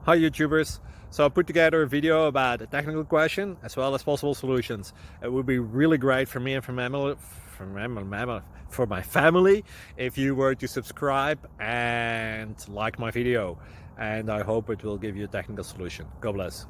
Hi YouTubers. So I put together a video about a technical question as well as possible solutions. It would be really great for me and for my family if you were to subscribe and like my video, and I hope it will give you a technical solution. God bless.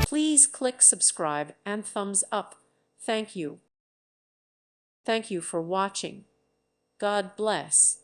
Please click subscribe and thumbs up. Thank you. Thank you for watching. God bless.